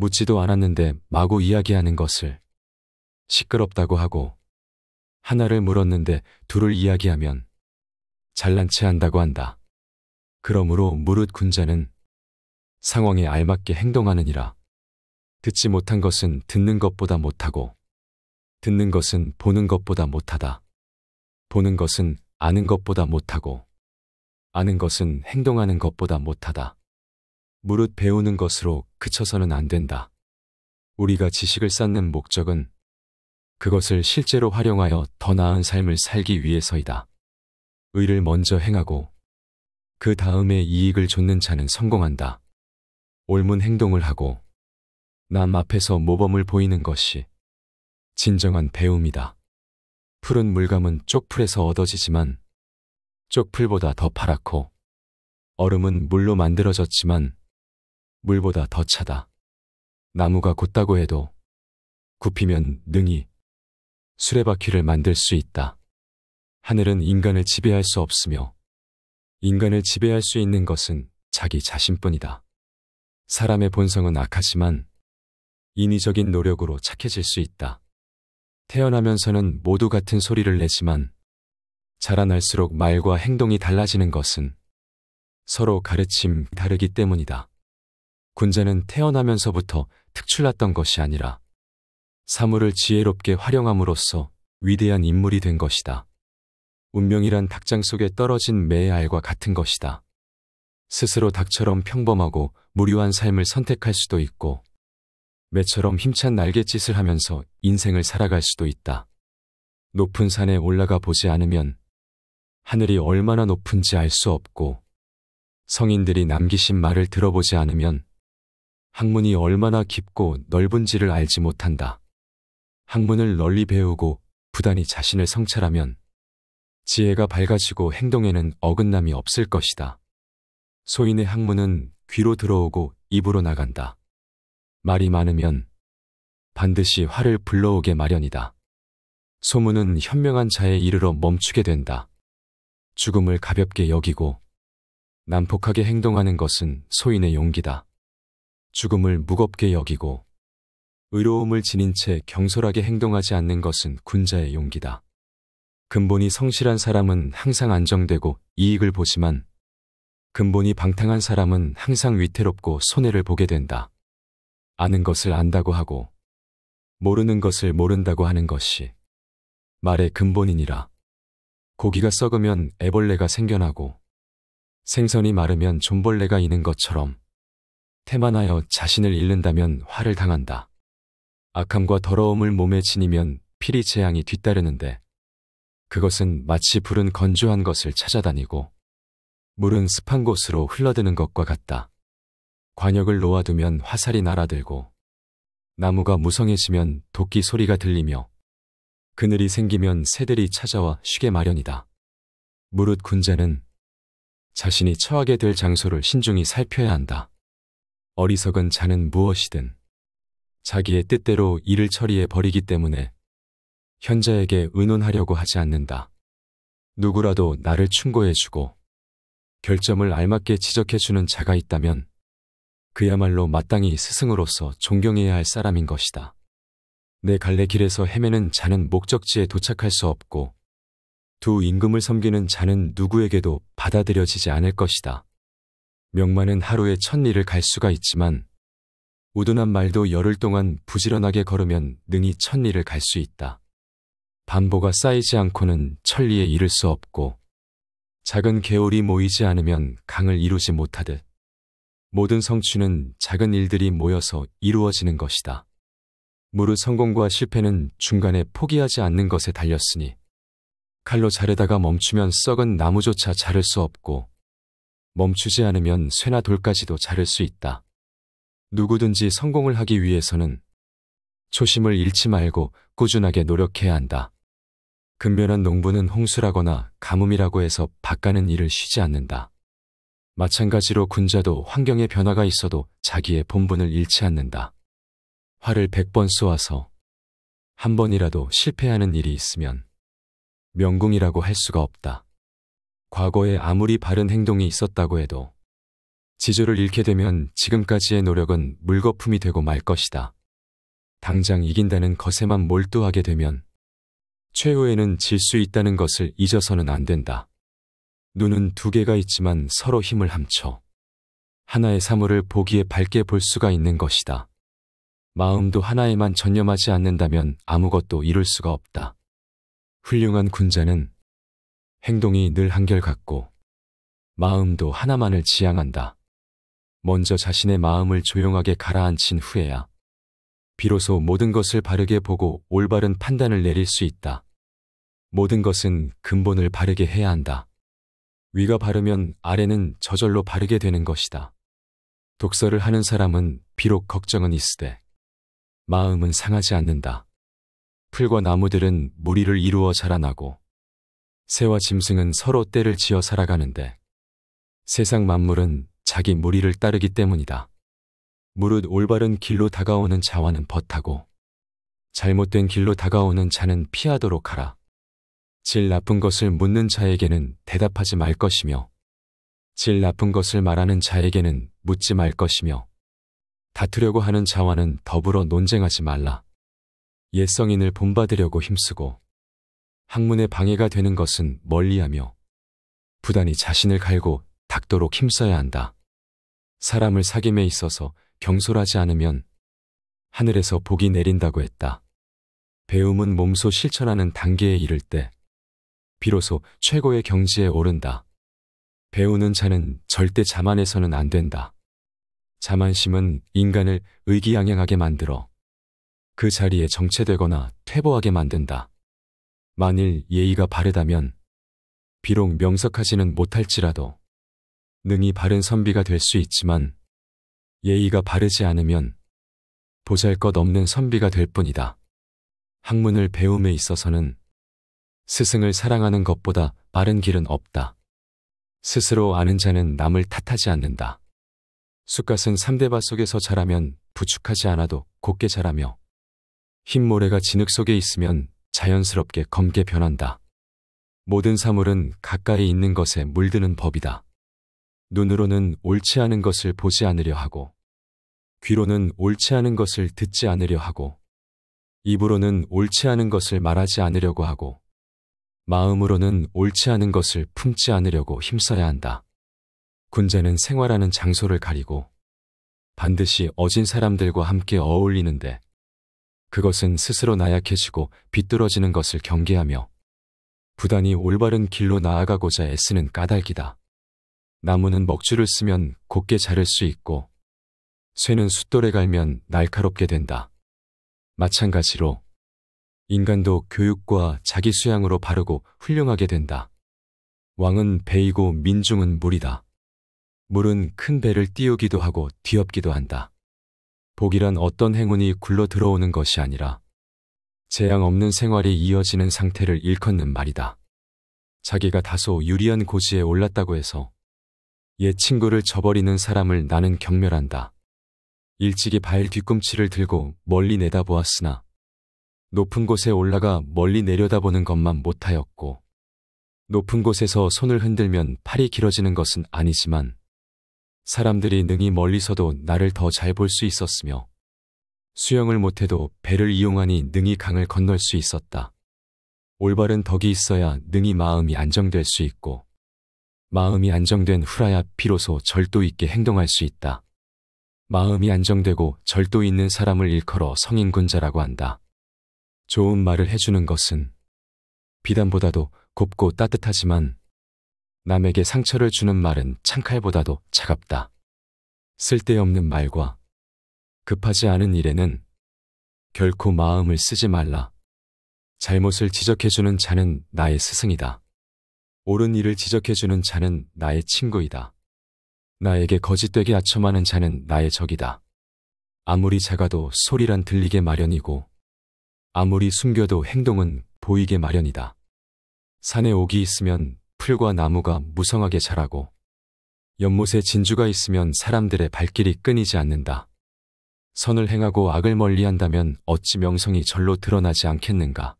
묻지도 않았는데 마구 이야기하는 것을 시끄럽다고 하고, 하나를 물었는데 둘을 이야기하면 잘난 체 한다고 한다. 그러므로 무릇 군자는 상황에 알맞게 행동하느니라. 듣지 못한 것은 듣는 것보다 못하고, 듣는 것은 보는 것보다 못하다. 보는 것은 아는 것보다 못하고, 아는 것은 행동하는 것보다 못하다. 무릇 배우는 것으로 그쳐서는 안 된다. 우리가 지식을 쌓는 목적은 그것을 실제로 활용하여 더 나은 삶을 살기 위해서이다. 의를 먼저 행하고 그 다음에 이익을 좇는 자는 성공한다. 옳은 행동을 하고 남 앞에서 모범을 보이는 것이 진정한 배움이다. 푸른 물감은 쪽풀에서 얻어지지만 쪽풀보다 더 파랗고, 얼음은 물로 만들어졌지만 물보다 더 차다. 나무가 곧다고 해도 굽히면 능히 수레바퀴를 만들 수 있다. 하늘은 인간을 지배할 수 없으며 인간을 지배할 수 있는 것은 자기 자신뿐이다. 사람의 본성은 악하지만 인위적인 노력으로 착해질 수 있다. 태어나면서는 모두 같은 소리를 내지만 자라날수록 말과 행동이 달라지는 것은 서로 가르침 다르기 때문이다. 군자는 태어나면서부터 특출났던 것이 아니라 사물을 지혜롭게 활용함으로써 위대한 인물이 된 것이다. 운명이란 닭장 속에 떨어진 매의 알과 같은 것이다. 스스로 닭처럼 평범하고 무료한 삶을 선택할 수도 있고, 매처럼 힘찬 날갯짓을 하면서 인생을 살아갈 수도 있다. 높은 산에 올라가 보지 않으면 하늘이 얼마나 높은지 알 수 없고, 성인들이 남기신 말을 들어보지 않으면 학문이 얼마나 깊고 넓은지를 알지 못한다. 학문을 널리 배우고 부단히 자신을 성찰하면 지혜가 밝아지고 행동에는 어긋남이 없을 것이다. 소인의 학문은 귀로 들어오고 입으로 나간다. 말이 많으면 반드시 화를 불러오게 마련이다. 소문은 현명한 자에 이르러 멈추게 된다. 죽음을 가볍게 여기고 난폭하게 행동하는 것은 소인의 용기다. 죽음을 무겁게 여기고 의로움을 지닌 채 경솔하게 행동하지 않는 것은 군자의 용기다. 근본이 성실한 사람은 항상 안정되고 이익을 보지만 근본이 방탕한 사람은 항상 위태롭고 손해를 보게 된다. 아는 것을 안다고 하고 모르는 것을 모른다고 하는 것이 말의 근본이니라. 고기가 썩으면 애벌레가 생겨나고 생선이 마르면 존벌레가 이는 것처럼 태만하여 자신을 잃는다면 화를 당한다. 악함과 더러움을 몸에 지니면 피리 재앙이 뒤따르는데 그것은 마치 불은 건조한 것을 찾아다니고 물은 습한 곳으로 흘러드는 것과 같다. 관역을 놓아두면 화살이 날아들고 나무가 무성해지면 도끼 소리가 들리며 그늘이 생기면 새들이 찾아와 쉬게 마련이다. 무릇 군자는 자신이 처하게 될 장소를 신중히 살펴야 한다. 어리석은 자는 무엇이든 자기의 뜻대로 일을 처리해 버리기 때문에 현자에게 의논하려고 하지 않는다. 누구라도 나를 충고해주고 결점을 알맞게 지적해주는 자가 있다면 그야말로 마땅히 스승으로서 존경해야 할 사람인 것이다. 내 갈래 길에서 헤매는 자는 목적지에 도착할 수 없고 두 임금을 섬기는 자는 누구에게도 받아들여지지 않을 것이다. 명만은 하루에 1000리를 갈 수가 있지만 우둔한 말도 열흘 동안 부지런하게 걸으면 능히 1000리를 갈 수 있다. 반보가 쌓이지 않고는 천리에 이를 수 없고 작은 개울이 모이지 않으면 강을 이루지 못하듯 모든 성취는 작은 일들이 모여서 이루어지는 것이다. 무릇 성공과 실패는 중간에 포기하지 않는 것에 달렸으니 칼로 자르다가 멈추면 썩은 나무조차 자를 수 없고 멈추지 않으면 쇠나 돌까지도 자를 수 있다. 누구든지 성공을 하기 위해서는 초심을 잃지 말고 꾸준하게 노력해야 한다. 근면한 농부는 홍수라거나 가뭄이라고 해서 밭가는 일을 쉬지 않는다. 마찬가지로 군자도 환경의 변화가 있어도 자기의 본분을 잃지 않는다. 활을 100번 쏘아서 한 번이라도 실패하는 일이 있으면 명궁이라고 할 수가 없다. 과거에 아무리 바른 행동이 있었다고 해도 지조를 잃게 되면 지금까지의 노력은 물거품이 되고 말 것이다. 당장 이긴다는 것에만 몰두하게 되면 최후에는 질 수 있다는 것을 잊어서는 안 된다. 눈은 두 개가 있지만 서로 힘을 합쳐 하나의 사물을 보기에 밝게 볼 수가 있는 것이다. 마음도 하나에만 전념하지 않는다면 아무것도 이룰 수가 없다. 훌륭한 군자는 행동이 늘 한결같고 마음도 하나만을 지향한다. 먼저 자신의 마음을 조용하게 가라앉힌 후에야 비로소 모든 것을 바르게 보고 올바른 판단을 내릴 수 있다. 모든 것은 근본을 바르게 해야 한다. 위가 바르면 아래는 저절로 바르게 되는 것이다. 독서를 하는 사람은 비록 걱정은 있으되 마음은 상하지 않는다. 풀과 나무들은 무리를 이루어 자라나고 새와 짐승은 서로 때를 지어 살아가는데 세상 만물은 자기 무리를 따르기 때문이다. 무릇 올바른 길로 다가오는 자와는 벗하고 잘못된 길로 다가오는 자는 피하도록 하라. 질 나쁜 것을 묻는 자에게는 대답하지 말 것이며 질 나쁜 것을 말하는 자에게는 묻지 말 것이며 다투려고 하는 자와는 더불어 논쟁하지 말라. 옛 성인을 본받으려고 힘쓰고 학문에 방해가 되는 것은 멀리하며 부단히 자신을 갈고 닦도록 힘써야 한다. 사람을 사귐에 있어서 경솔하지 않으면 하늘에서 복이 내린다고 했다. 배움은 몸소 실천하는 단계에 이를 때 비로소 최고의 경지에 오른다. 배우는 자는 절대 자만해서는 안 된다. 자만심은 인간을 의기양양하게 만들어 그 자리에 정체되거나 퇴보하게 만든다. 만일 예의가 바르다면 비록 명석하지는 못할지라도 능히 바른 선비가 될 수 있지만 예의가 바르지 않으면 보잘것없는 선비가 될 뿐이다. 학문을 배움에 있어서는 스승을 사랑하는 것보다 빠른 길은 없다. 스스로 아는 자는 남을 탓하지 않는다. 쑥갓은 3대밭 속에서 자라면 부축하지 않아도 곱게 자라며 흰모래가 진흙 속에 있으면 자연스럽게 검게 변한다. 모든 사물은 가까이 있는 것에 물드는 법이다. 눈으로는 옳지 않은 것을 보지 않으려 하고 귀로는 옳지 않은 것을 듣지 않으려 하고 입으로는 옳지 않은 것을 말하지 않으려고 하고 마음으로는 옳지 않은 것을 품지 않으려고 힘써야 한다. 군자는 생활하는 장소를 가리고 반드시 어진 사람들과 함께 어울리는데 그것은 스스로 나약해지고 비뚤어지는 것을 경계하며 부단히 올바른 길로 나아가고자 애쓰는 까닭이다. 나무는 먹줄을 쓰면 곧게 자를 수 있고 쇠는 숫돌에 갈면 날카롭게 된다. 마찬가지로 인간도 교육과 자기 수양으로 바르고 훌륭하게 된다. 왕은 배이고 민중은 물이다. 물은 큰 배를 띄우기도 하고 뒤엎기도 한다. 복이란 어떤 행운이 굴러 들어오는 것이 아니라 재앙 없는 생활이 이어지는 상태를 일컫는 말이다. 자기가 다소 유리한 고지에 올랐다고 해서 옛 친구를 저버리는 사람을 나는 경멸한다. 일찍이 발 뒤꿈치를 들고 멀리 내다보았으나 높은 곳에 올라가 멀리 내려다보는 것만 못하였고 높은 곳에서 손을 흔들면 팔이 길어지는 것은 아니지만 사람들이 능히 멀리서도 나를 더 잘 볼 수 있었으며 수영을 못해도 배를 이용하니 능히 강을 건널 수 있었다. 올바른 덕이 있어야 능히 마음이 안정될 수 있고 마음이 안정된 후라야 비로소 절도 있게 행동할 수 있다. 마음이 안정되고 절도 있는 사람을 일컬어 성인군자라고 한다. 좋은 말을 해주는 것은 비단보다도 곱고 따뜻하지만 남에게 상처를 주는 말은 창칼보다도 차갑다. 쓸데없는 말과 급하지 않은 일에는 결코 마음을 쓰지 말라. 잘못을 지적해주는 자는 나의 스승이다. 옳은 일을 지적해주는 자는 나의 친구이다. 나에게 거짓되게 아첨하는 자는 나의 적이다. 아무리 작아도 소리란 들리게 마련이고 아무리 숨겨도 행동은 보이게 마련이다. 산에 옥이 있으면 풀과 나무가 무성하게 자라고 연못에 진주가 있으면 사람들의 발길이 끊이지 않는다. 선을 행하고 악을 멀리한다면 어찌 명성이 절로 드러나지 않겠는가.